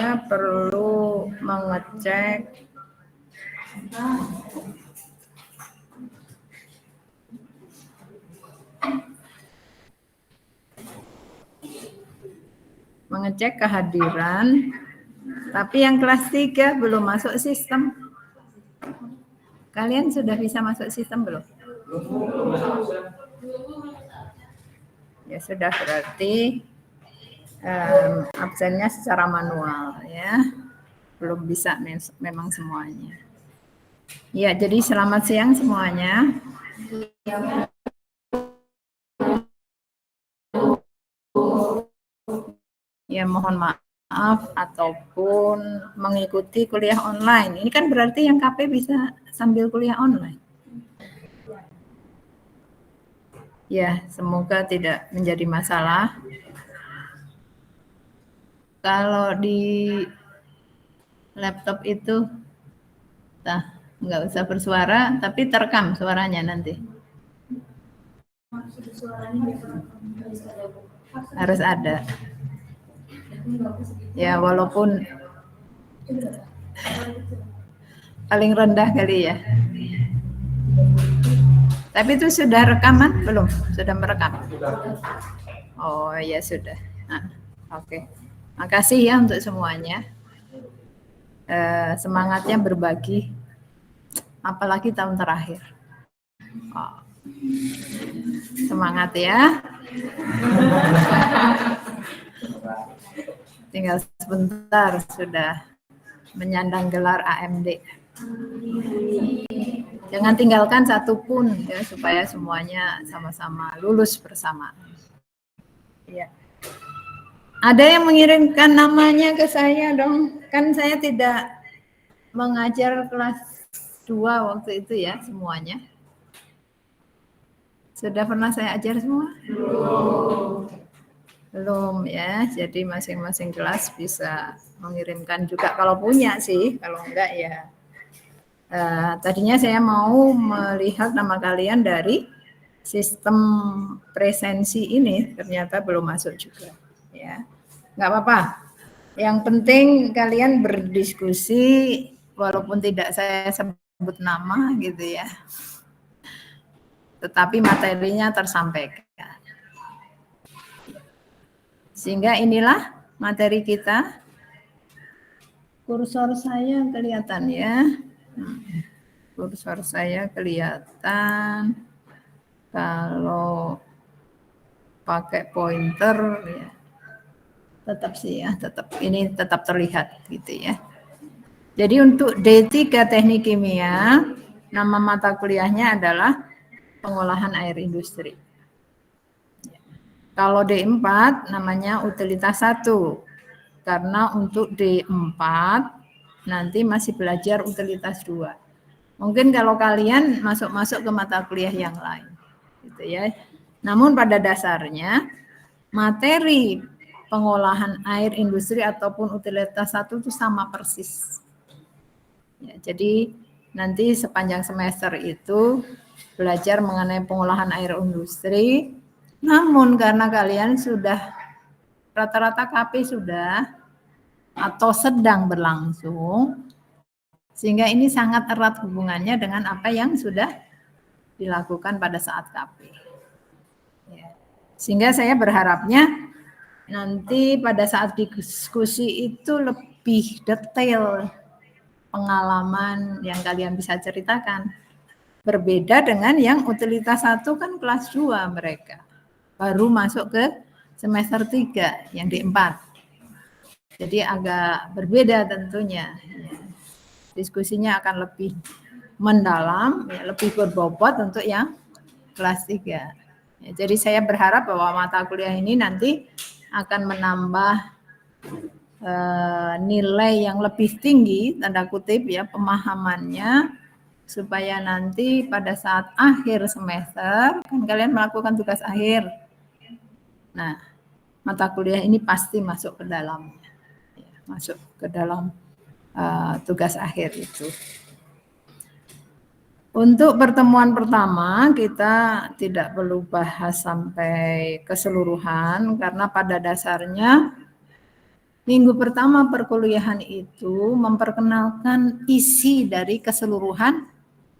saya perlu mengecek kehadiran, tapi yang kelas 3 belum masuk sistem. Kalian sudah bisa masuk sistem belum? Ya sudah, berarti absennya secara manual ya. Belum bisa memang semuanya. Ya, jadi selamat siang semuanya. Ya, mohon maaf ataupun mengikuti kuliah online. Ini kan berarti yang KP bisa sambil kuliah online. Ya, semoga tidak menjadi masalah. Kalau di laptop itu, nggak usah bersuara, tapi terekam suaranya nanti. Harus ada. Ya, walaupun paling rendah kali ya. Tapi itu sudah rekaman belum? Sudah merekam? Oh ya sudah. Nah, oke. Makasih ya untuk semuanya. Semangatnya berbagi, apalagi tahun terakhir. Oh. Semangat ya. Tinggal sebentar sudah menyandang gelar AMD. Jangan tinggalkan satupun ya, supaya semuanya sama-sama lulus bersama. Ya. Ada yang mengirimkan namanya ke saya dong. Kan saya tidak mengajar kelas 2 waktu itu ya semuanya. Sudah pernah saya ajar semua? Belum ya, jadi masing-masing kelas bisa mengirimkan juga kalau punya sih, kalau enggak ya. Tadinya saya mau melihat nama kalian dari sistem presensi ini, ternyata belum masuk juga. Ya, nggak apa-apa. Yang penting kalian berdiskusi, walaupun tidak saya sebut nama gitu ya. Tetapi materinya tersampaikan. Sehingga inilah materi kita. Kursor saya kelihatan ya. Kursor saya kelihatan. Kalau pakai pointer ya. Tetap sih ya, ini tetap terlihat gitu ya. Jadi untuk D3 Teknik Kimia, nama mata kuliahnya adalah Pengolahan Air Industri. Kalau D4 namanya Utilitas 1. Karena untuk D4 nanti masih belajar Utilitas 2. Mungkin kalau kalian masuk ke mata kuliah yang lain. Gitu ya. Namun pada dasarnya materi pengolahan air industri ataupun Utilitas 1 itu sama persis. Ya, jadi nanti sepanjang semester itu belajar mengenai pengolahan air industri. Namun karena kalian sudah rata-rata KP sudah atau sedang berlangsung, sehingga ini sangat erat hubungannya dengan apa yang sudah dilakukan pada saat KP. Ya. Sehingga saya berharapnya nanti pada saat diskusi itu lebih detail pengalaman yang kalian bisa ceritakan. Berbeda dengan yang Utilitas 1 kan kelas 2 mereka. Baru masuk ke semester 3 yang D4. Jadi agak berbeda tentunya. Diskusinya akan lebih mendalam, ya, lebih berbobot untuk yang kelas 3. Ya, jadi saya berharap bahwa mata kuliah ini nanti akan menambah nilai yang lebih tinggi, tanda kutip ya, pemahamannya, supaya nanti pada saat akhir semester, kan kalian melakukan tugas akhir. Nah, mata kuliah ini pasti masuk ke dalamnya, ya, masuk ke dalam tugas akhir itu. Untuk pertemuan pertama kita tidak perlu bahas sampai keseluruhan karena pada dasarnya Minggu pertama perkuliahan itu memperkenalkan isi dari keseluruhan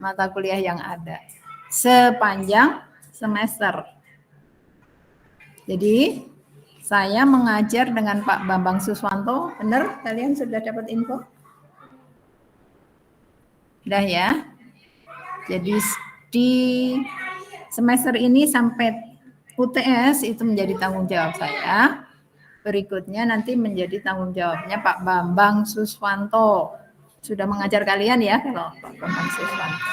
mata kuliah yang ada sepanjang semester. Jadi saya mengajar dengan Pak Bambang Suswanto. Benar? Kalian sudah dapat info? Udah ya? Jadi di semester ini sampai UTS itu menjadi tanggung jawab saya. Berikutnya nanti menjadi tanggung jawabnya Pak Bambang Suswanto. Sudah mengajar kalian ya kalau Pak Bambang Suswanto.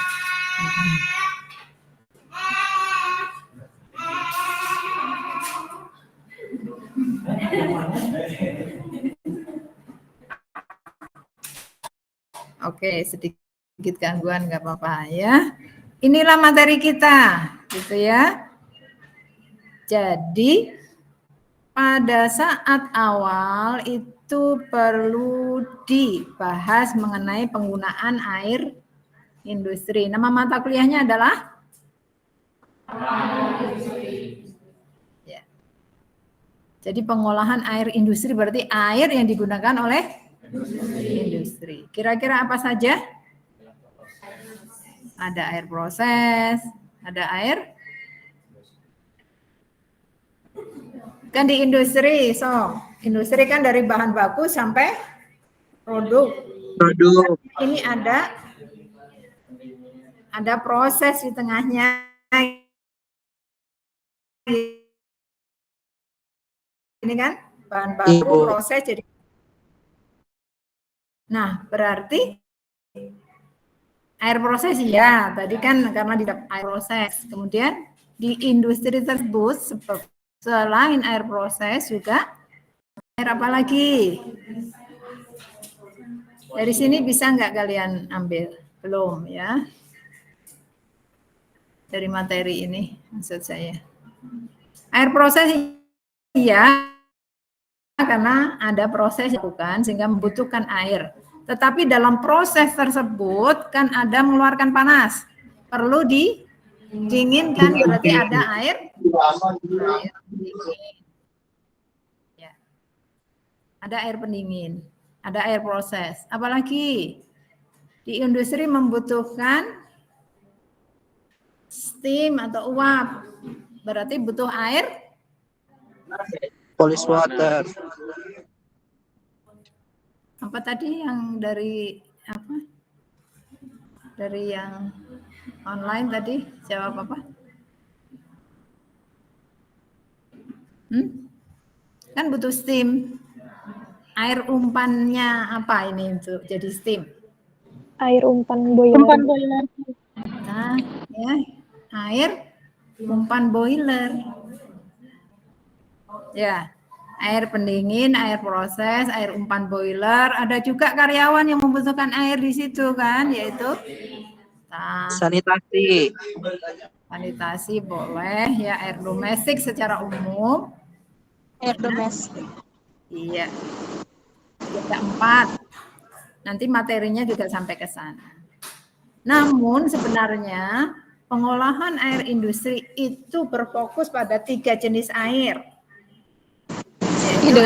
Oke, sedikit gangguan nggak apa-apa ya. Inilah materi kita, gitu ya. Jadi pada saat awal itu perlu dibahas mengenai penggunaan air industri. Nama mata kuliahnya adalah ya. Jadi pengolahan air industri berarti air yang digunakan oleh industri. Kira-kira apa saja? Ada air proses, ada air kan di industri, so industri kan dari bahan baku sampai produk. Ini ada proses di tengahnya. Ini kan bahan baku proses jadi. Nah, berarti air proses ya, tadi kan karena di air proses. Kemudian di industri tersebut selain air proses juga air apa lagi? Dari sini bisa nggak kalian ambil? Belum ya. Dari materi ini maksud saya. Air proses iya, karena ada proses bukan sehingga membutuhkan air. Tetapi dalam proses tersebut kan ada mengeluarkan panas. Perlu didinginkan berarti ada air pendingin. Ya. Ada air pendingin, ada air proses. Apalagi di industri membutuhkan steam atau uap. Berarti butuh air police water. Apa tadi yang dari apa? Dari yang online tadi jawab apa? Kan butuh steam. Air umpannya apa ini untuk jadi steam? Air umpan boiler. Umpan boiler. Nah, ya, air umpan boiler. Ya, air pendingin, air proses, air umpan boiler. Ada juga karyawan yang membutuhkan air di situ kan, yaitu sanitasi. Sanitasi boleh ya, air domestik secara umum. Air domestik. Iya. Ada 4. Nanti materinya juga sampai ke sana. Namun sebenarnya pengolahan air industri itu berfokus pada 3 jenis air. Yaitu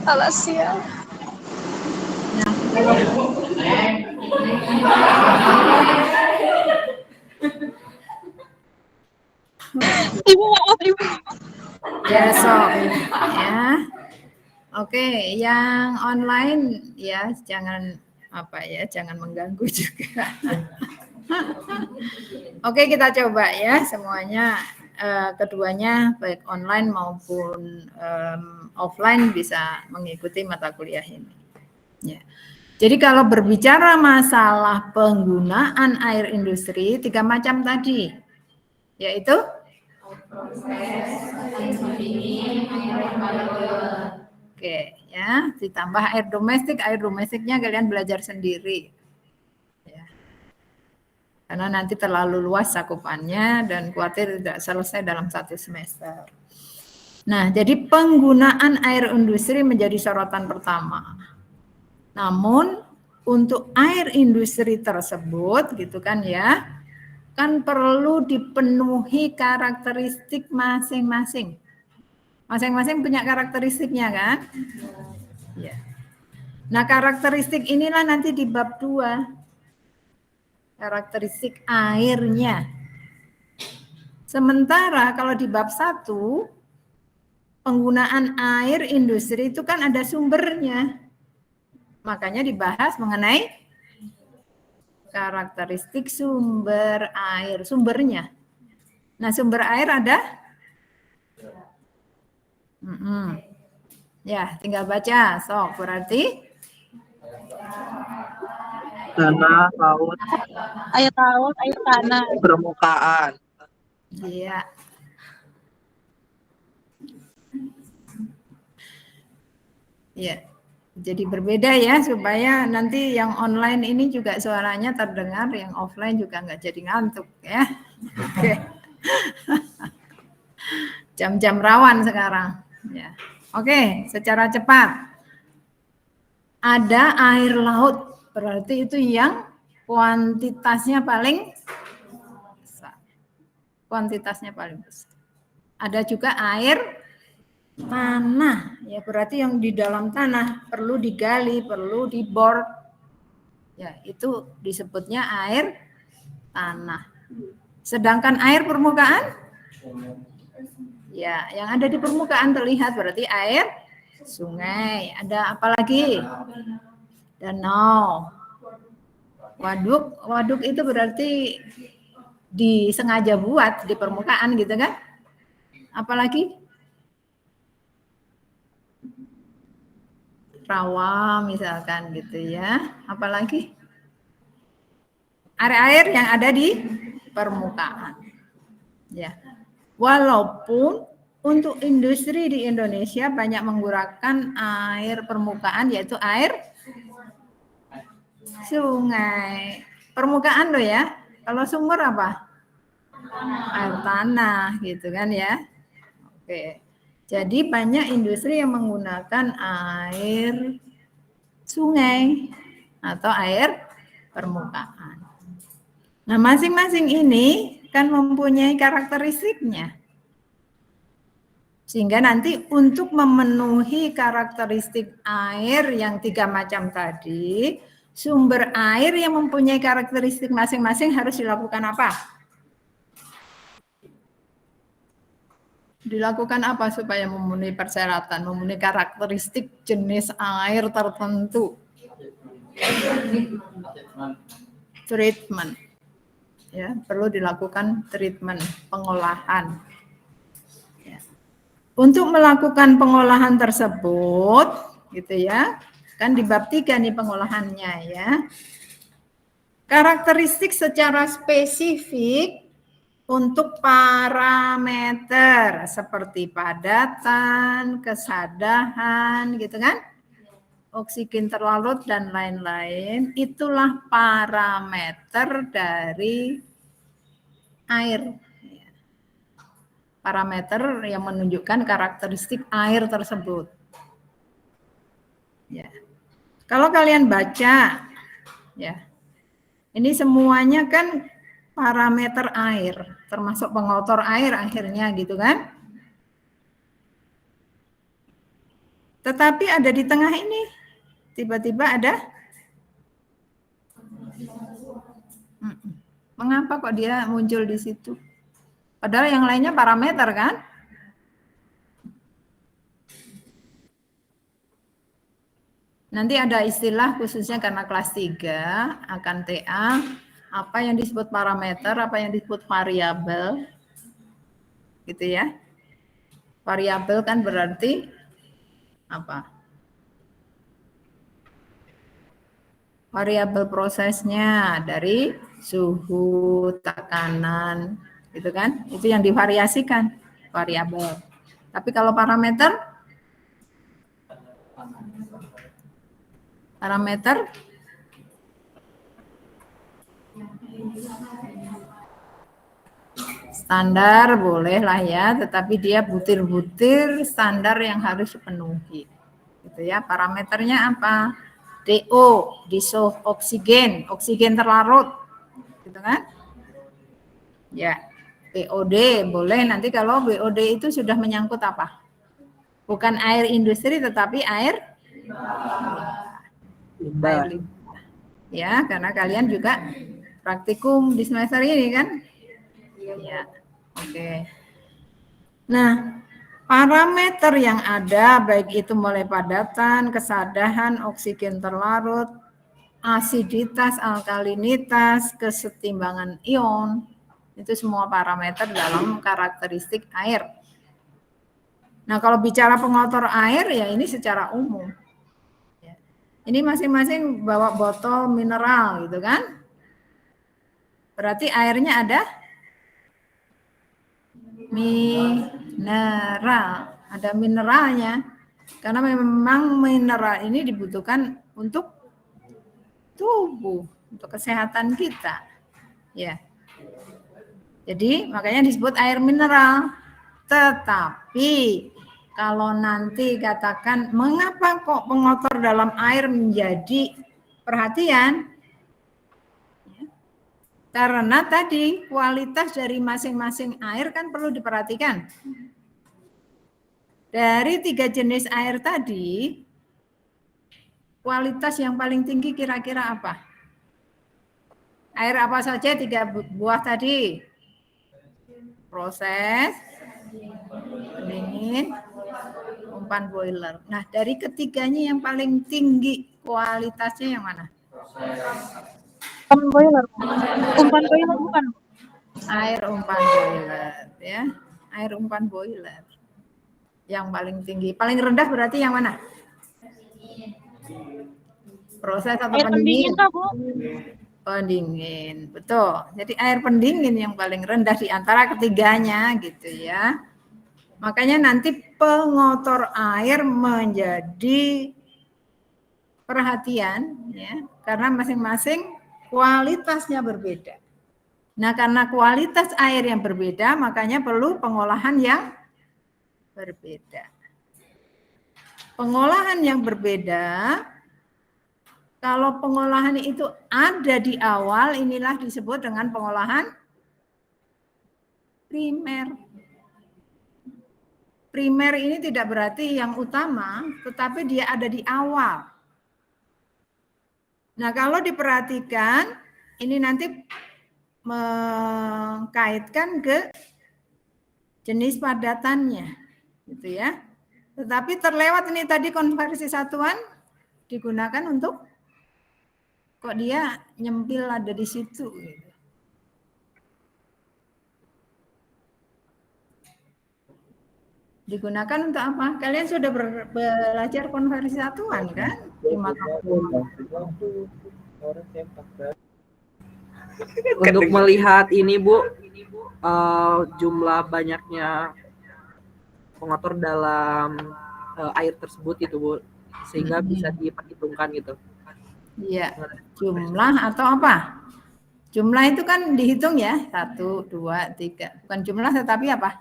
Alasia. Nah, Ibu maaf, Ibu. ya, ya. Oke, yang online ya jangan jangan mengganggu juga. Oke, kita coba ya semuanya, keduanya baik online maupun offline bisa mengikuti mata kuliah ini. Ya. Jadi kalau berbicara masalah penggunaan air industri 3 macam tadi, yaitu oke ya, ditambah air domestiknya kalian belajar sendiri. Karena nanti terlalu luas cakupannya dan khawatir tidak selesai dalam 1 semester. Nah, jadi penggunaan air industri menjadi sorotan pertama. Namun untuk air industri tersebut gitu kan ya, kan perlu dipenuhi karakteristik masing-masing. Masing-masing punya karakteristiknya kan? Ya. Nah, karakteristik inilah nanti di bab 2. Karakteristik airnya. Sementara kalau di bab 1, penggunaan air industri itu kan ada sumbernya. Makanya dibahas mengenai karakteristik sumber air, sumbernya. Nah, sumber air ada? Ya, tinggal baca. So, berarti Tanah, laut, Air laut, air tanah. permukaan. iya. Ya. Jadi berbeda ya, supaya nanti yang online ini juga suaranya terdengar, yang offline juga nggak jadi ngantuk ya. Oke. Jam-jam rawan sekarang. Ya. Oke, secara cepat. Ada air laut, berarti itu yang kuantitasnya paling besar. Kuantitasnya paling besar. Ada juga air tanah, ya berarti yang di dalam tanah perlu digali, perlu dibor. Ya, itu disebutnya air tanah. Sedangkan air permukaan, ya yang ada di permukaan terlihat berarti air sungai. Ada apa lagi? Danau. Waduk, waduk itu berarti disengaja buat di permukaan gitu kan? Apalagi? Rawa misalkan gitu ya. Apalagi? Air-air yang ada di permukaan. Ya. Walaupun untuk industri di Indonesia banyak menggunakan air permukaan, yaitu air sungai. Permukaan loh ya. Kalau sumur apa? Air tanah gitu kan ya. Oke. Jadi banyak industri yang menggunakan air sungai atau air permukaan. Nah, masing-masing ini kan mempunyai karakteristiknya. Sehingga nanti untuk memenuhi karakteristik air yang 3 macam tadi, sumber air yang mempunyai karakteristik masing-masing harus dilakukan apa? Dilakukan apa supaya memenuhi persyaratan, memenuhi karakteristik jenis air tertentu? Treatment. Ya, perlu dilakukan treatment, pengolahan. Ya. Untuk melakukan pengolahan tersebut, gitu ya, kan di bab 3 nih pengolahannya ya. Karakteristik secara spesifik untuk parameter seperti padatan, kesadahan, gitu kan? Oksigen terlarut dan lain-lain, itulah parameter dari air. Parameter yang menunjukkan karakteristik air tersebut. Ya. Kalau kalian baca, ya, ini semuanya kan parameter air, termasuk pengotor air akhirnya gitu kan. Tetapi ada di tengah ini, tiba-tiba ada, mengapa kok dia muncul di situ? Padahal yang lainnya parameter kan. Nanti ada istilah khususnya karena kelas 3 akan TA, apa yang disebut parameter, apa yang disebut variabel, gitu ya. Variabel kan berarti apa? Variabel prosesnya dari suhu, tekanan, gitu kan? Itu yang divariasikan, variabel. Tapi kalau parameter standar boleh lah ya, tetapi dia butir-butir standar yang harus dipenuhi. Gitu ya, parameternya apa? DO, dissolved oksigen, oksigen terlarut. Gitu kan? Ya, BOD boleh nanti kalau BOD itu sudah menyangkut apa? Bukan air industri tetapi air limbah. limbah. Ya, karena kalian juga praktikum di semester ini kan? Ya, oke. Nah, parameter yang ada baik itu mulai padatan, kesadahan, oksigen terlarut, asiditas, alkalinitas, kesetimbangan ion, itu semua parameter dalam karakteristik air. Nah, kalau bicara pengotor air ya ini secara umum. Ini masing-masing bawa botol mineral gitu kan? Berarti airnya ada mineral, ada mineralnya. Karena memang mineral ini dibutuhkan untuk tubuh, untuk kesehatan kita. Ya. Jadi makanya disebut air mineral. Tetapi kalau nanti katakan mengapa kok pengotor dalam air menjadi perhatian? Karena tadi kualitas dari masing-masing air kan perlu diperhatikan. Dari 3 jenis air tadi, kualitas yang paling tinggi kira-kira apa? Air apa saja 3 buah tadi? Proses, pendingin, umpan boiler. Nah, dari ketiganya yang paling tinggi kualitasnya yang mana? Umpan boiler. Umpan boiler bukan? Air umpan boiler, ya. Air umpan boiler. Yang paling tinggi. Paling rendah berarti yang mana? Proses atau Air pendingin lah, Bu. Pendingin, betul. Jadi air pendingin yang paling rendah di antara ketiganya gitu ya. Makanya nanti pengotor air menjadi perhatian ya, karena masing-masing kualitasnya berbeda. Nah, karena kualitas air yang berbeda, makanya perlu pengolahan yang berbeda. Pengolahan yang berbeda, kalau pengolahan itu ada di awal, inilah disebut dengan pengolahan primer. Primer ini tidak berarti yang utama, tetapi dia ada di awal. Nah, kalau diperhatikan, ini nanti mengkaitkan ke jenis padatannya, gitu ya. Tetapi terlewat ini tadi konversi satuan digunakan untuk kok dia nyempil ada di situ gitu. Digunakan untuk apa? Kalian sudah belajar konversi satuan kan di mata kuliah. Untuk melihat ini Bu, jumlah banyaknya pengotor dalam air tersebut itu Bu, sehingga bisa diperhitungkan gitu. Iya, jumlah atau apa? Jumlah itu kan dihitung ya, 1, 2, 3. Bukan jumlah tetapi apa?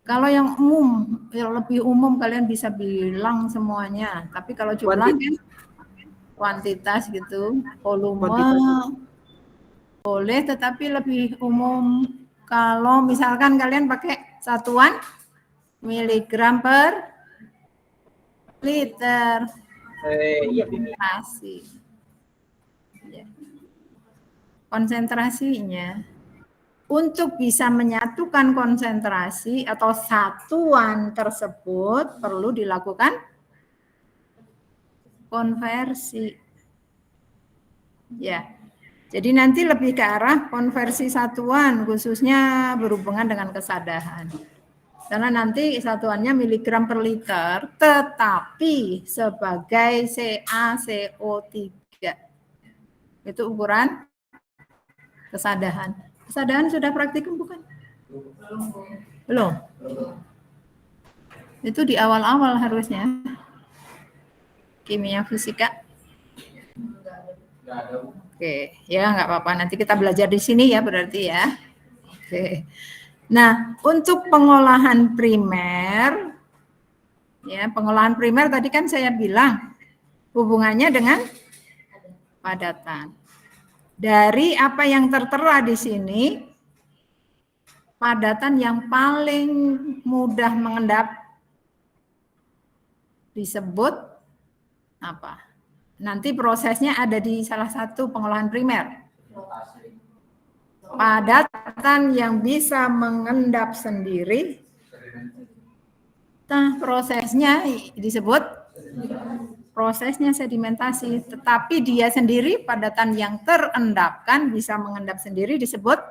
Kalau yang umum, yang lebih umum kalian bisa bilang semuanya. Tapi kalau jumlah kan kuantitas gitu, volume boleh, tetapi lebih umum. Kalau misalkan kalian pakai satuan miligram per liter. Konsentrasi. Konsentrasinya untuk bisa menyatukan konsentrasi atau satuan tersebut perlu dilakukan konversi. Ya. Jadi nanti lebih ke arah konversi satuan khususnya berhubungan dengan kesadahan. Karena nanti satuannya miligram per liter, tetapi sebagai CaCO3. Itu ukuran kesadahan. Kesadahan sudah praktikum bukan? Belum. Itu di awal-awal harusnya. Kimia fisika. Oke, ya nggak apa-apa. Nanti kita belajar di sini ya berarti ya. Oke. Nah, untuk pengolahan primer, ya pengolahan primer tadi kan saya bilang hubungannya dengan padatan. Dari apa yang tertera di sini, padatan yang paling mudah mengendap disebut apa? Nanti prosesnya ada di salah satu pengolahan primer. Padatan yang bisa mengendap sendiri, nah prosesnya disebut prosesnya sedimentasi. Tetapi dia sendiri padatan yang terendapkan bisa mengendap sendiri disebut,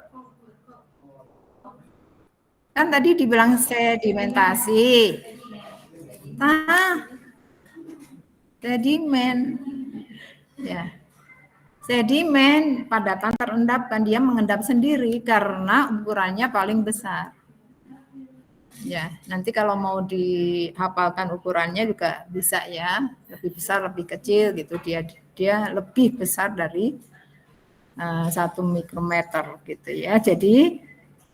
kan tadi dibilang sedimentasi. Nah, sedimen, ya. Sedimen padatan terendapkan dia mengendap sendiri karena ukurannya paling besar. Ya, nanti kalau mau dihafalkan ukurannya juga bisa ya, lebih besar, lebih kecil gitu. Dia lebih besar dari 1 mikrometer gitu ya. Jadi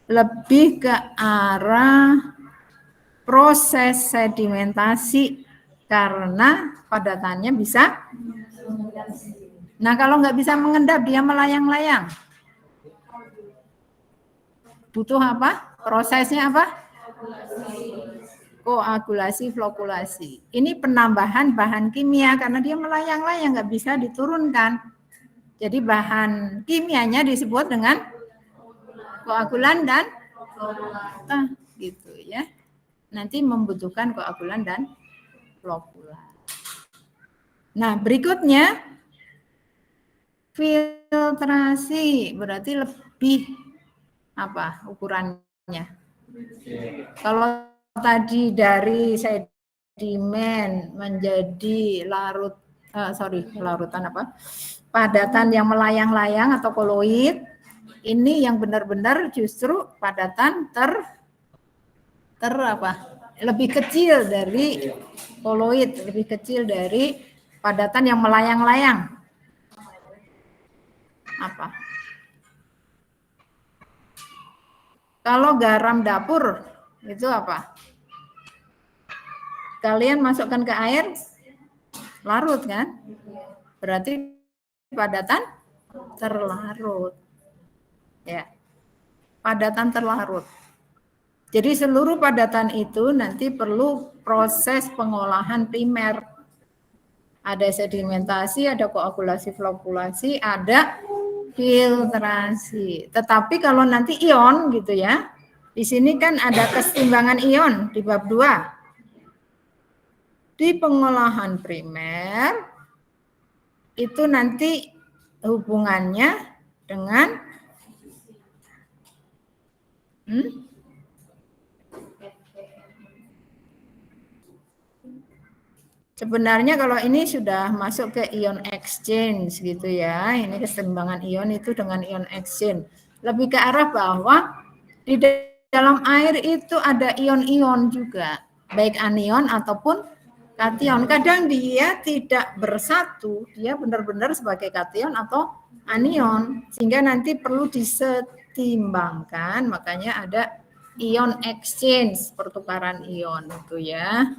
lebih ke arah proses sedimentasi karena padatannya bisa. Nah, kalau nggak bisa mengendap, dia melayang-layang. Butuh apa? Prosesnya apa? Koagulasi, flokulasi. Ini penambahan bahan kimia karena dia melayang-layang, nggak bisa diturunkan. Jadi bahan kimianya disebut dengan koagulan dan gitu ya. Nanti membutuhkan koagulan dan flokula. Nah, berikutnya filtrasi berarti lebih apa ukurannya? Kalau tadi dari sedimen menjadi larutan apa? Padatan yang melayang-layang atau koloid, ini yang benar-benar justru padatan lebih kecil dari koloid, lebih kecil dari padatan yang melayang-layang. Apa? Kalau garam dapur itu apa? Kalian masukkan ke air, larut kan? Berarti padatan terlarut. Ya. Padatan terlarut. Jadi seluruh padatan itu nanti perlu proses pengolahan primer. Ada sedimentasi, ada koagulasi, flokulasi, ada filtrasi. Tetapi kalau nanti ion gitu ya, di sini kan ada keseimbangan ion di bab 2. Di pengolahan primer itu nanti hubungannya dengan sebenarnya kalau ini sudah masuk ke ion exchange gitu ya. Ini keseimbangan ion itu dengan ion exchange. Lebih ke arah bahwa di dalam air itu ada ion-ion juga, baik anion ataupun kation. Kadang dia tidak bersatu, dia benar-benar sebagai kation atau anion, sehingga nanti perlu disetimbangkan, makanya ada ion exchange, pertukaran ion itu ya.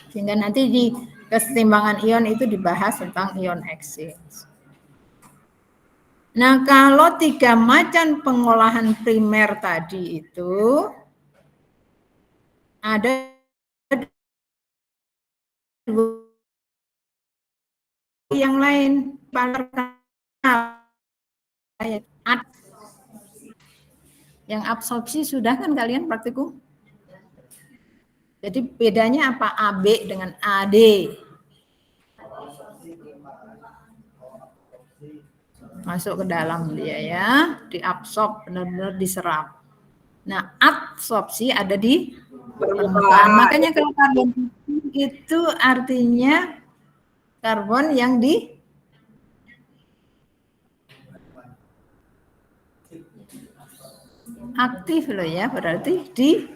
Sehingga nanti di kesetimbangan ion itu dibahas tentang ion exchange. Nah, kalau 3 macam pengolahan primer tadi itu ada yang lain, yang absorpsi sudah kan kalian praktikum? Jadi bedanya apa AB dengan AD? Masuk ke dalam dia ya, diabsorb, benar-benar diserap. Nah, absorpsi ada di permukaan. Makanya kalau karbon itu artinya karbon yang di aktif loh ya, berarti di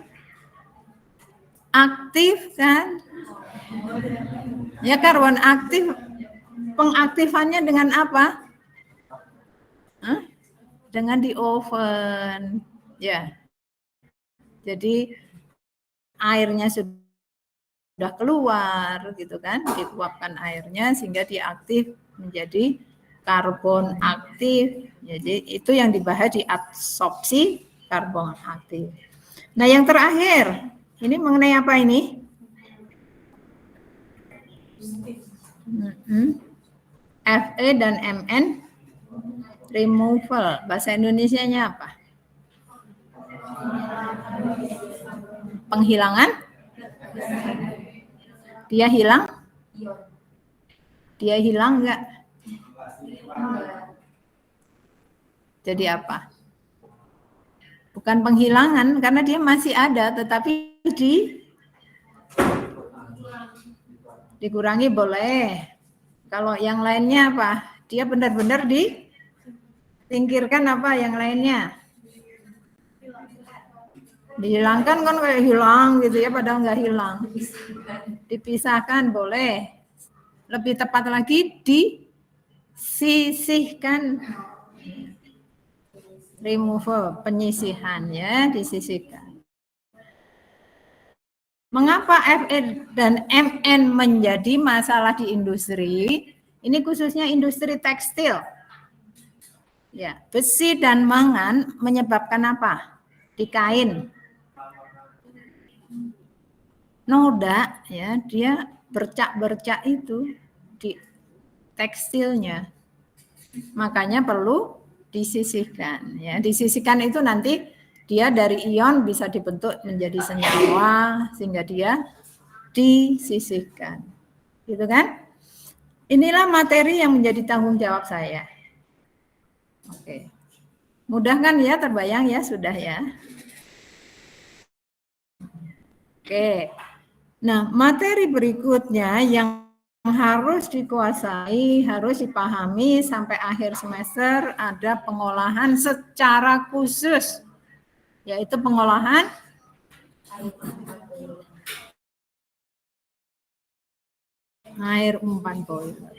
aktif kan? Ya karbon aktif, pengaktifannya dengan apa? Dengan di oven, ya. Jadi airnya sudah keluar gitu kan, dituapkan airnya sehingga dia aktif menjadi karbon aktif. Jadi itu yang dibahas di adsorpsi karbon aktif. Nah, yang terakhir, ini mengenai apa ini? Fe dan Mn removal. Bahasa Indonesianya apa? Penghilangan? Dia hilang? Dia hilang enggak? Jadi apa? Bukan penghilangan, karena dia masih ada, tetapi dikurangi boleh. Kalau yang lainnya apa? Dia benar-benar disingkirkan apa yang lainnya? Dihilangkan kan kayak hilang gitu ya, padahal nggak hilang. Dipisahkan boleh. Lebih tepat lagi disisihkan. Removal, penyisihan ya, disisihkan. Mengapa Fe dan Mn menjadi masalah di industri? Ini khususnya industri tekstil. Ya, besi dan mangan menyebabkan apa? Di kain. Noda ya, dia bercak-bercak itu di tekstilnya. Makanya perlu disisihkan ya. Disisihkan itu nanti dia dari ion bisa dibentuk menjadi senyawa sehingga dia disisihkan. Gitu kan? Inilah materi yang menjadi tanggung jawab saya. Oke. Mudah kan ya, terbayang ya, sudah ya. Oke. Nah, materi berikutnya yang harus dikuasai, harus dipahami sampai akhir semester ada pengolahan secara khusus, yaitu pengolahan air umpan boiler.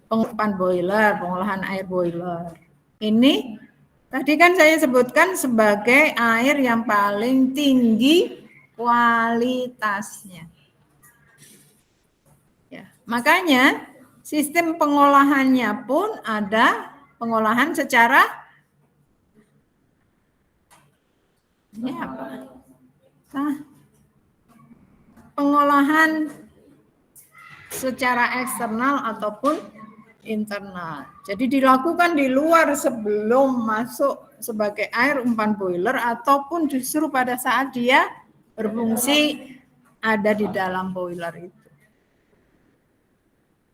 Pengumpan boiler, pengolahan air boiler. Ini tadi kan saya sebutkan sebagai air yang paling tinggi kualitasnya. Ya, makanya sistem pengolahannya pun ada pengolahan secara pengolahan secara eksternal ataupun internal. Jadi dilakukan di luar sebelum masuk sebagai air umpan boiler ataupun justru pada saat dia berfungsi ada di dalam boiler itu.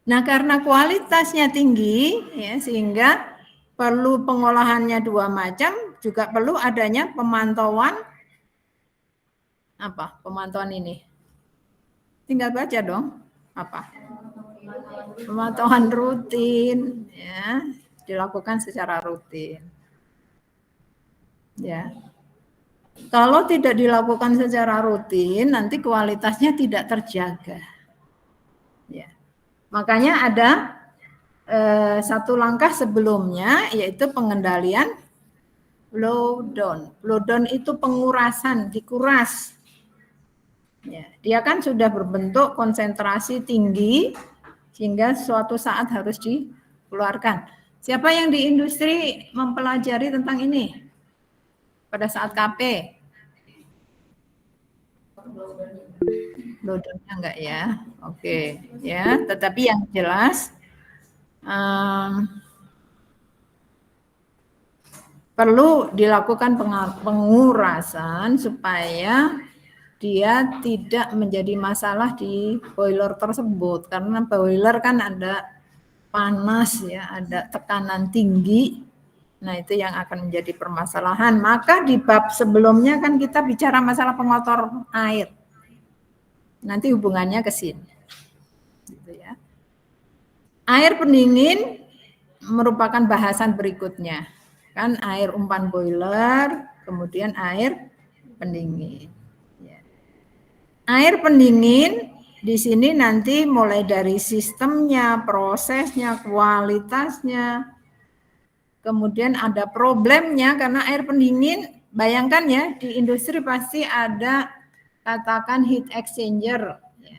Nah, karena kualitasnya tinggi ya, sehingga perlu pengolahannya dua macam, juga perlu adanya pemantauan apa? Pemantauan ini. Tinggal baca dong. Apa? Pemantauan rutin ya, dilakukan secara rutin. Ya. Kalau tidak dilakukan secara rutin, nanti kualitasnya tidak terjaga. Ya. Makanya ada satu langkah sebelumnya, yaitu pengendalian blowdown. Blowdown itu pengurasan, dikuras. Ya, dia kan sudah berbentuk konsentrasi tinggi, sehingga suatu saat harus dikeluarkan. Siapa yang di industri mempelajari tentang ini pada saat KP? Blowdown-nya enggak ya? Oke, ya. Tetapi yang jelas perlu dilakukan pengurasan supaya dia tidak menjadi masalah di boiler tersebut, karena boiler kan ada panas ya, ada tekanan tinggi. Nah, itu yang akan menjadi permasalahan. Maka di bab sebelumnya kan kita bicara masalah pengotor air. Nanti hubungannya ke sini. Gitu ya. Air pendingin merupakan bahasan berikutnya. Kan air umpan boiler, kemudian air pendingin. Ya. Air pendingin di sini nanti mulai dari sistemnya, prosesnya, kualitasnya, kemudian ada problemnya karena air pendingin, bayangkan ya di industri pasti ada katakan heat exchanger, ya.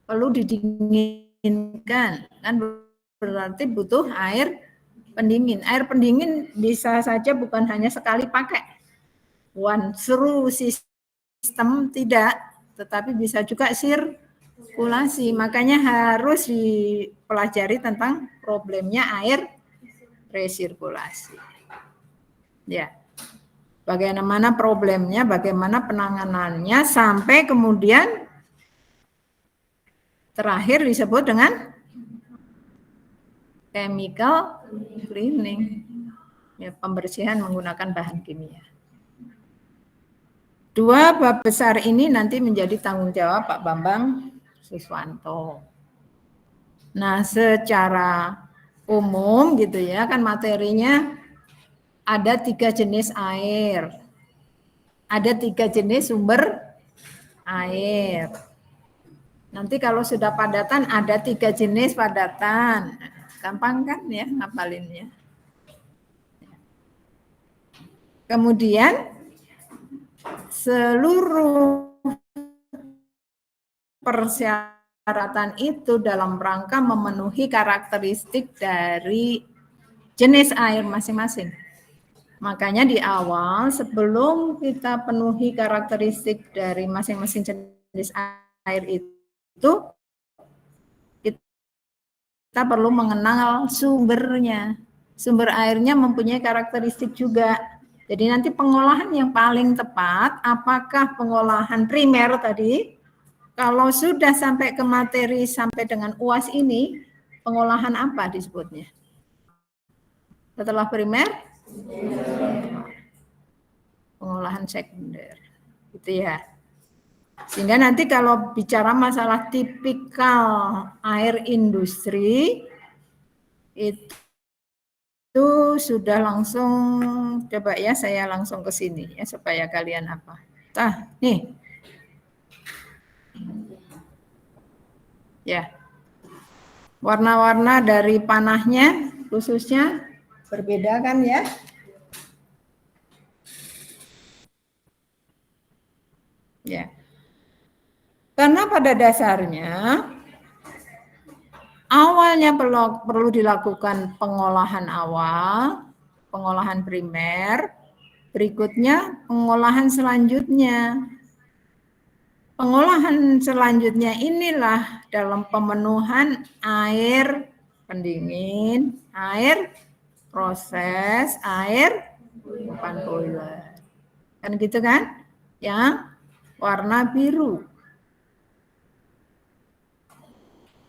Perlu didinginkan, kan berarti butuh air pendingin. Air pendingin bisa saja bukan hanya sekali pakai, one through sistem tidak, tetapi bisa juga sirkulasi. Makanya harus dipelajari tentang problemnya air resirkulasi. Ya, bagaimana problemnya, bagaimana penanganannya, sampai kemudian terakhir disebut dengan chemical cleaning, ya, pembersihan menggunakan bahan kimia. Dua bab besar ini nanti menjadi tanggung jawab Pak Bambang Suswanto. Nah, secara umum gitu ya, kan materinya ada 3 jenis air, ada 3 jenis sumber air. Nanti kalau sudah padatan ada 3 jenis padatan. Gampang kan ya ngapalinnya. Kemudian seluruh persyaratan itu dalam rangka memenuhi karakteristik dari jenis air masing-masing. Makanya di awal sebelum kita penuhi karakteristik dari masing-masing jenis air itu, kita perlu mengenal sumbernya. Sumber airnya mempunyai karakteristik juga. Jadi nanti pengolahan yang paling tepat, apakah pengolahan primer tadi, kalau sudah sampai ke materi sampai dengan UAS ini, pengolahan apa disebutnya? Setelah primer, pengolahan sekunder. Gitu ya. Sehingga nanti kalau bicara masalah tipikal air industri, itu sudah langsung, coba ya saya langsung ke sini ya supaya kalian apa. Nah, nih. Ya. Warna-warna dari panahnya khususnya berbeda kan ya? Ya. Karena pada dasarnya awalnya perlu dilakukan pengolahan awal, pengolahan primer, berikutnya pengolahan selanjutnya. Pengolahan selanjutnya inilah dalam pemenuhan air pendingin, air proses, air umpan boiler. Kan gitu kan? Yang warna biru.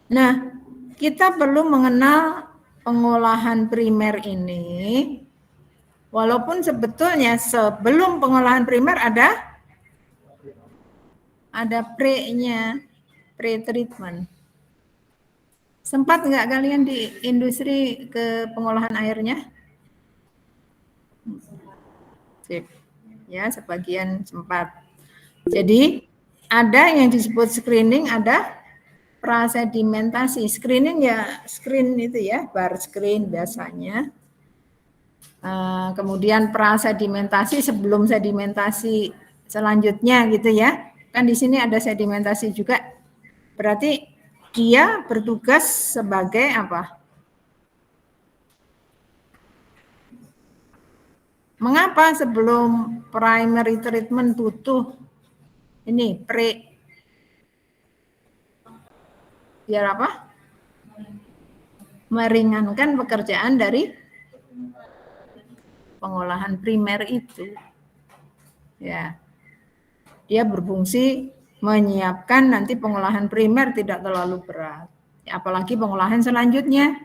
Nah, kita perlu mengenal pengolahan primer ini, walaupun sebetulnya sebelum pengolahan primer ada pre-nya, pre-treatment. Sempat nggak kalian di industri ke pengolahan airnya? Sip. Ya, sebagian sempat. Jadi, ada yang disebut screening, ada prasedimentasi. Screening ya screen itu ya, bar screen biasanya. Kemudian prasedimentasi sebelum sedimentasi selanjutnya gitu ya. Kan di sini ada sedimentasi juga. Berarti dia bertugas sebagai apa? Mengapa sebelum primary treatment butuh ini biar apa? Meringankan pekerjaan dari pengolahan primer itu. Ya. Dia berfungsi menyiapkan nanti pengolahan primer tidak terlalu berat. Apalagi pengolahan selanjutnya.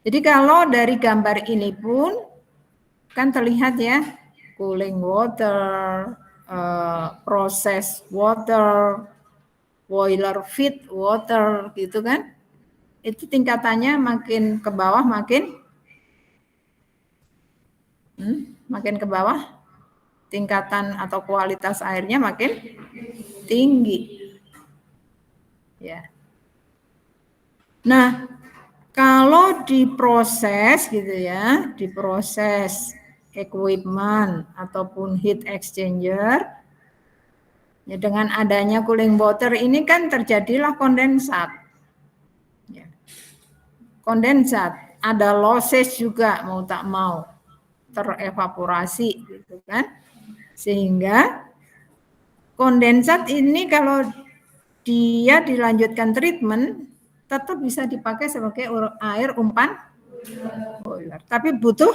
Jadi kalau dari gambar ini pun kan terlihat ya, cooling water, process water, boiler feed water gitu kan. Itu tingkatannya makin ke bawah makin ke bawah, tingkatan atau kualitas airnya makin tinggi. Ya. Nah, kalau diproses gitu ya, diproses equipment ataupun heat exchanger, ya dengan adanya cooling water ini kan terjadilah kondensat. Ya. kondensat, ada losses juga mau tak mau terevaporasi gitu kan. Sehingga kondensat ini kalau dia dilanjutkan treatment tetap bisa dipakai sebagai air umpan boiler. Tapi butuh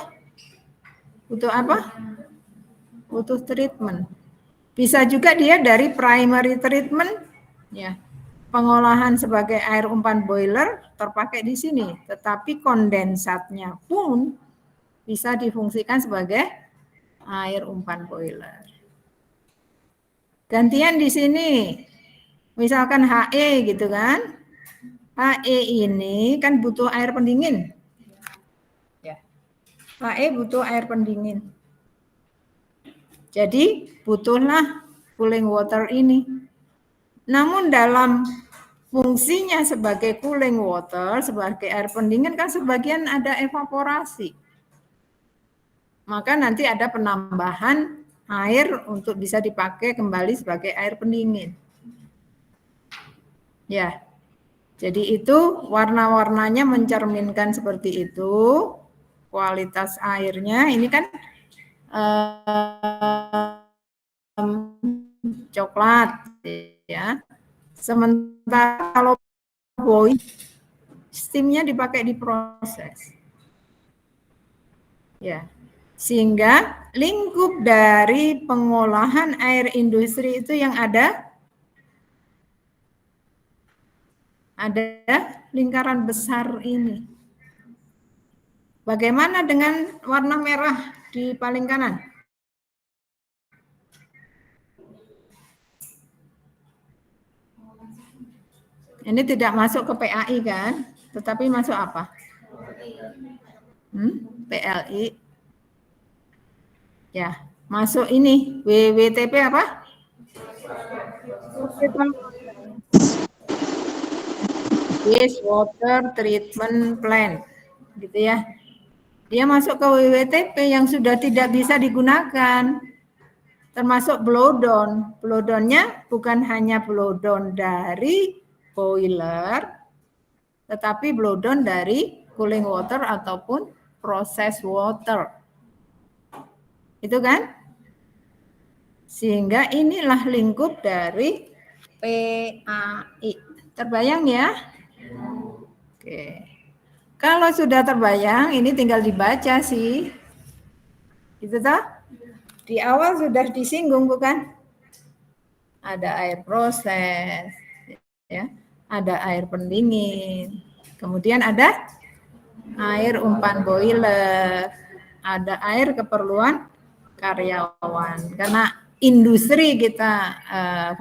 apa? Butuh treatment. Bisa juga dia dari primary treatment, ya, pengolahan sebagai air umpan boiler terpakai di sini. Tetapi kondensatnya pun bisa difungsikan sebagai air umpan boiler. Gantian di sini, misalkan HE gitu kan, HE ini kan butuh air pendingin. Ya. HE butuh air pendingin. Jadi butuhlah cooling water ini. Namun dalam fungsinya sebagai cooling water, sebagai air pendingin kan sebagian ada evaporasi. Maka nanti ada penambahan air untuk bisa dipakai kembali sebagai air pendingin. Ya, jadi itu warna-warnanya mencerminkan seperti itu. Kualitas airnya ini kan coklat, ya. Sementara kalau boil, steamnya dipakai di proses. Ya. Sehingga lingkup dari pengolahan air industri itu yang ada lingkaran besar ini. Bagaimana dengan warna merah di paling kanan? Ini tidak masuk ke PAI kan? Tetapi masuk apa? PLI. Ya, masuk ini WWTP apa? Wastewater Treatment Plant, gitu ya. Dia masuk ke WWTP yang sudah tidak bisa digunakan, termasuk blowdown. Blowdownnya bukan hanya blowdown dari boiler, tetapi blowdown dari cooling water ataupun process water. Itu kan? Sehingga inilah lingkup dari PAI. Terbayang ya? Oke. Kalau sudah terbayang, ini tinggal dibaca sih. Gitu toh? Di awal sudah disinggung bukan? Ada air proses, ya. Ada air pendingin. Kemudian ada air umpan boiler. Ada air keperluan karyawan. Karena industri kita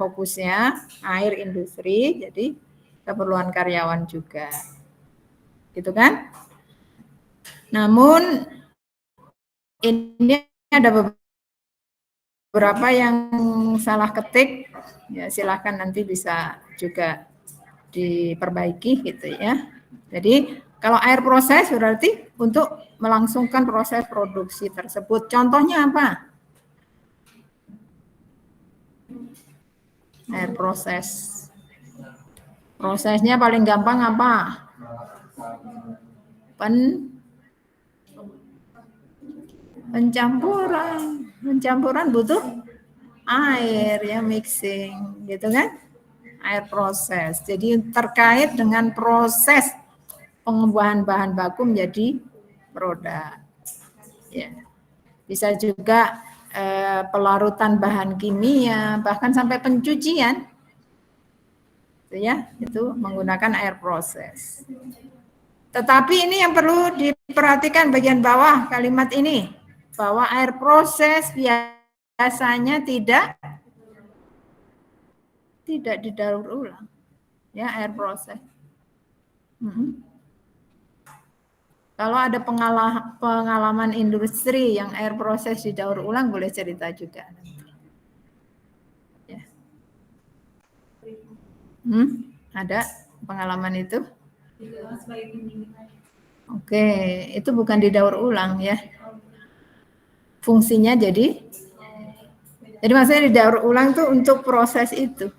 fokusnya air industri, jadi keperluan karyawan juga. Gitu kan? Namun ini ada beberapa yang salah ketik, ya silakan nanti bisa juga diperbaiki gitu ya. Jadi kalau air proses berarti untuk melangsungkan proses produksi tersebut. Contohnya apa? Air proses. Prosesnya paling gampang apa? Pencampuran. Pencampuran butuh air ya, mixing gitu kan? Air proses. Jadi terkait dengan proses pengembangan bahan baku menjadi produk. Ya. Bisa juga pelarutan bahan kimia, bahkan sampai pencucian. Itu ya, itu menggunakan air proses. Tetapi ini yang perlu diperhatikan bagian bawah kalimat ini, bahwa air proses biasanya tidak didaur ulang. Ya, air proses. Kalau ada pengalaman industri yang air proses didaur ulang, boleh cerita juga. Ya. Ada pengalaman itu? Oke, itu bukan didaur ulang ya. Fungsinya jadi maksudnya didaur ulang tuh untuk proses itu.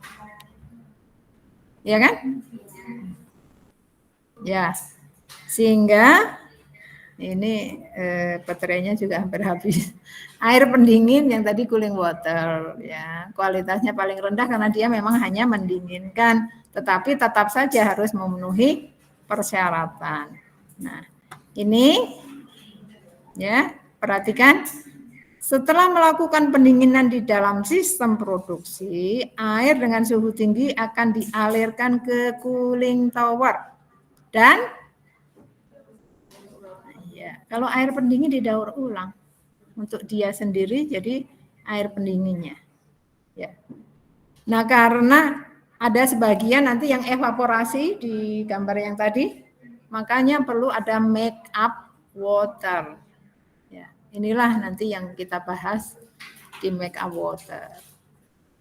Ya kan? Ya. Sehingga ini baterainya juga hampir habis. Air pendingin yang tadi cooling water, ya kualitasnya paling rendah karena dia memang hanya mendinginkan, tetapi tetap saja harus memenuhi persyaratan. Nah, ini ya perhatikan. Setelah melakukan pendinginan di dalam sistem produksi, air dengan suhu tinggi akan dialirkan ke cooling tower dan ya, kalau air pendingin didaur ulang untuk dia sendiri jadi air pendinginnya. Ya. Nah, karena ada sebagian nanti yang evaporasi di gambar yang tadi, makanya perlu ada make up water. Ya, inilah nanti yang kita bahas di make up water.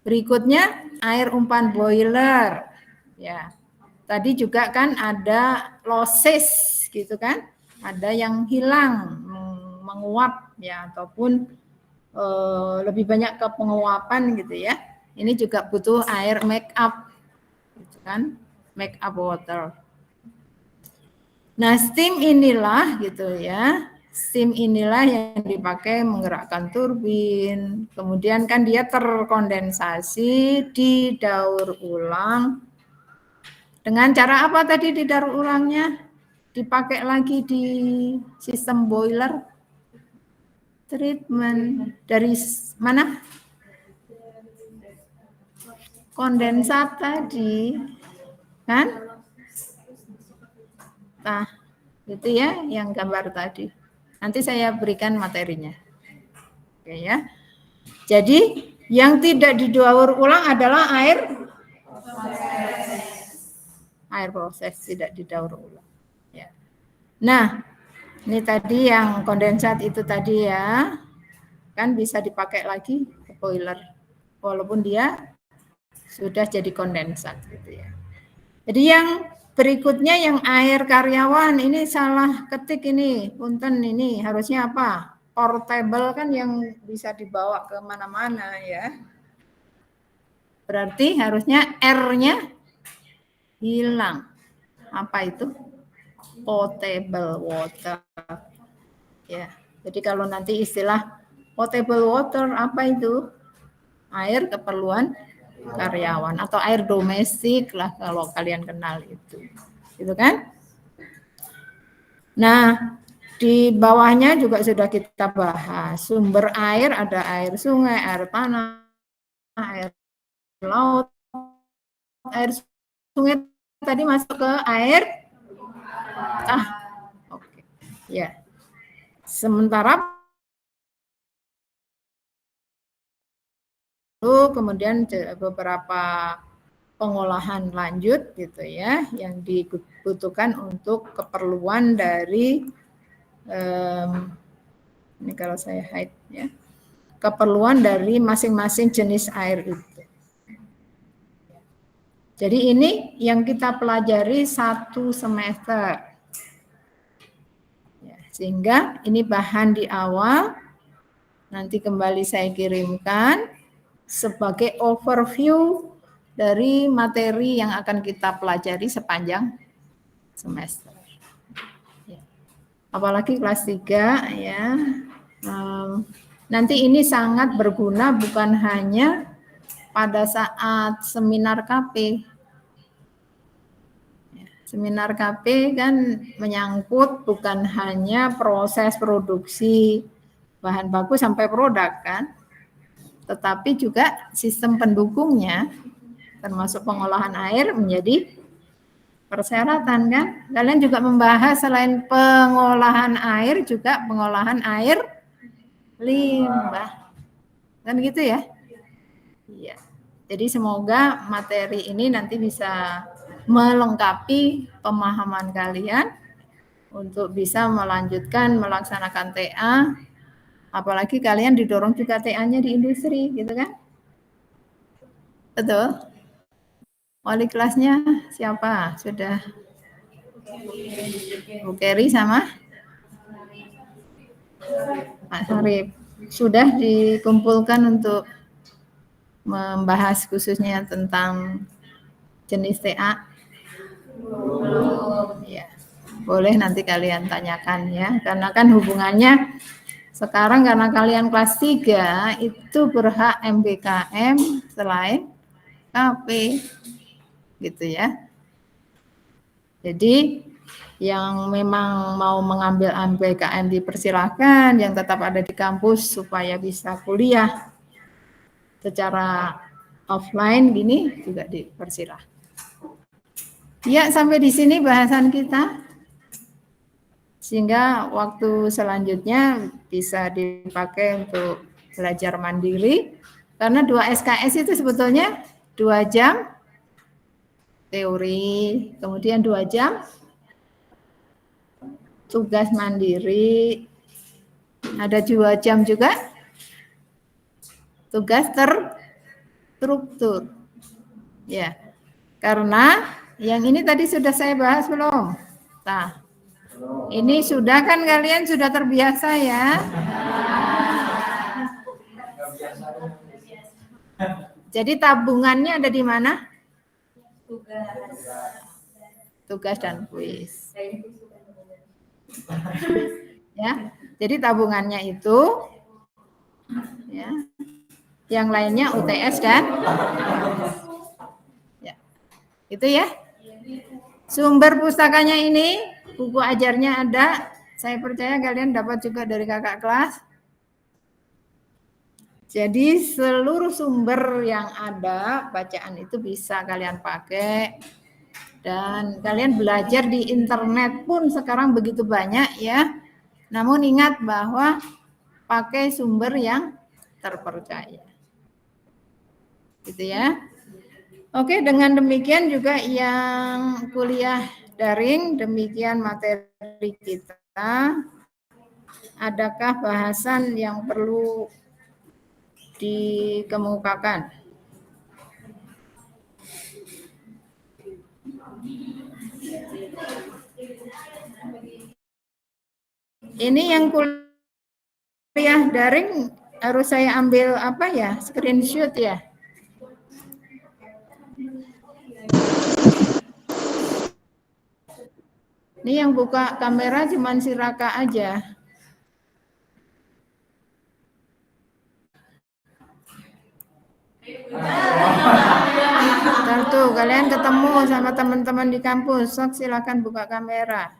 Berikutnya air umpan boiler. Ya. Tadi juga kan ada losses gitu kan? Ada yang hilang, menguap ya ataupun lebih banyak ke penguapan gitu ya. Ini juga butuh air make up gitu kan? Make up water. Nah, steam inilah gitu ya. Steam inilah yang dipakai menggerakkan turbin. Kemudian kan dia terkondensasi, didaur ulang. Dengan cara apa tadi didaur ulangnya? Dipakai lagi di sistem boiler treatment. Dari mana? Kondensat tadi. Kan? Nah, itu ya yang gambar tadi. Nanti saya berikan materinya. Oke ya. Jadi yang tidak didaur ulang adalah air proses, tidak didaur ulang. Ya. Nah, ini tadi yang kondensat itu tadi ya, kan bisa dipakai lagi ke boiler, walaupun dia sudah jadi kondensat gitu ya. Jadi yang berikutnya yang air karyawan, ini salah ketik ini, punten ini harusnya apa? Portable kan yang bisa dibawa ke mana-mana ya. Berarti harusnya R-nya hilang. Apa itu? Potable water. Ya. Jadi kalau nanti istilah potable water apa itu? Air keperluan karyawan atau air domestik lah kalau kalian kenal itu. Gitu kan? Nah, di bawahnya juga sudah kita bahas. Sumber air ada air sungai, air tanah, air laut. Air sungai tadi masuk ke air oke. Ya. Sementara kemudian beberapa pengolahan lanjut gitu ya yang dibutuhkan untuk keperluan dari ini kalau saya hide ya, keperluan dari masing-masing jenis air itu. Jadi ini yang kita pelajari 1 semester. Ya, sehingga ini bahan di awal, nanti kembali saya kirimkan sebagai overview dari materi yang akan kita pelajari sepanjang semester. Ya. Apalagi kelas 3 ya. Nanti ini sangat berguna bukan hanya pada saat seminar KP. Seminar KP kan menyangkut bukan hanya proses produksi bahan baku sampai produk kan, tetapi juga sistem pendukungnya termasuk pengolahan air menjadi persyaratan kan. Kalian juga membahas selain pengolahan air juga pengolahan air limbah. Kan gitu ya? Iya. Jadi semoga materi ini nanti bisa melengkapi pemahaman kalian untuk bisa melanjutkan melaksanakan TA. Apalagi kalian didorong juga TA-nya di industri, gitu kan? Betul? Wali kelasnya siapa? Sudah Bu Keri sama Pak Sarip. Sudah dikumpulkan untuk membahas khususnya tentang jenis TA. Ya. boleh nanti kalian tanyakan ya, karena kan hubungannya sekarang karena kalian kelas 3 itu berhak MBKM selain KP gitu ya. Jadi yang memang mau mengambil MBKM dipersilahkan, yang tetap ada di kampus supaya bisa kuliah secara offline gini juga dipersilahkan. Ya, sampai di sini bahasan kita. Sehingga waktu selanjutnya bisa dipakai untuk belajar mandiri. Karena 2 SKS itu sebetulnya 2 jam teori, kemudian 2 jam tugas mandiri, ada 2 jam juga tugas terstruktur. Ya, karena yang ini tadi sudah saya bahas belum? Nah, ini sudah kan kalian sudah terbiasa ya? Jadi tabungannya ada di mana? Tugas dan kuis. Ya, jadi tabungannya itu ya. Yang lainnya UTS dan ya. Itu ya. Sumber pustakanya ini, buku ajarnya ada. Saya percaya kalian dapat juga dari kakak kelas. Jadi seluruh sumber yang ada, bacaan itu bisa kalian pakai. Dan kalian belajar di internet pun sekarang begitu banyak ya. Namun ingat bahwa pakai sumber yang terpercaya. Gitu ya. Oke, dengan demikian juga yang kuliah daring, demikian materi kita. Adakah bahasan yang perlu dikemukakan? Ini yang kuliah daring harus saya ambil apa ya? Screenshot ya? Ini yang buka kamera cuman si Raka aja. Ntar tuh kalian ketemu sama teman-teman di kampus, sok silakan buka kamera.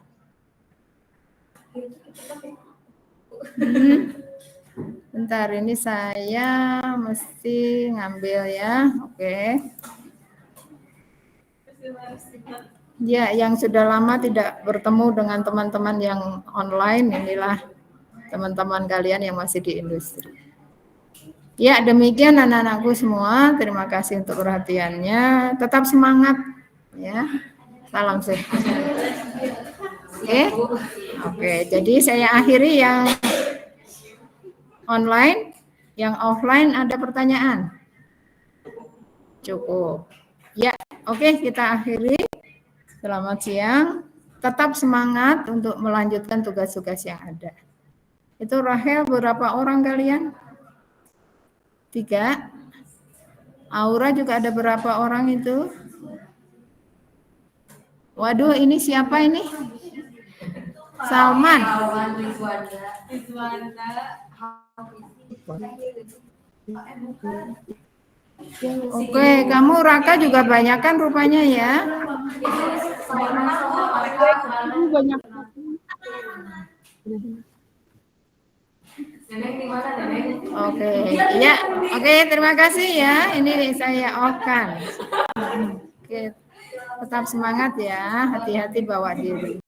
Bentar, ini saya mesti ngambil ya, oke. Ya, yang sudah lama tidak bertemu dengan teman-teman yang online, inilah teman-teman kalian yang masih di industri. Ya, demikian anak-anakku semua. Terima kasih untuk perhatiannya. Tetap semangat, ya. Salam sehat. Oke, oke. Jadi saya akhiri yang online, yang offline ada pertanyaan. Cukup. Ya, oke, kita akhiri. Selamat siang. Tetap semangat untuk melanjutkan tugas-tugas yang ada. Itu Rahel, berapa orang kalian? 3. Aura juga ada berapa orang itu? Waduh, ini siapa ini? Salman. Oke, kamu Raka juga banyak kan rupanya ya? Banyak. Oke, ya, oke, terima kasih ya. Ini saya off-kan. Oke, tetap semangat ya, hati-hati bawa diri.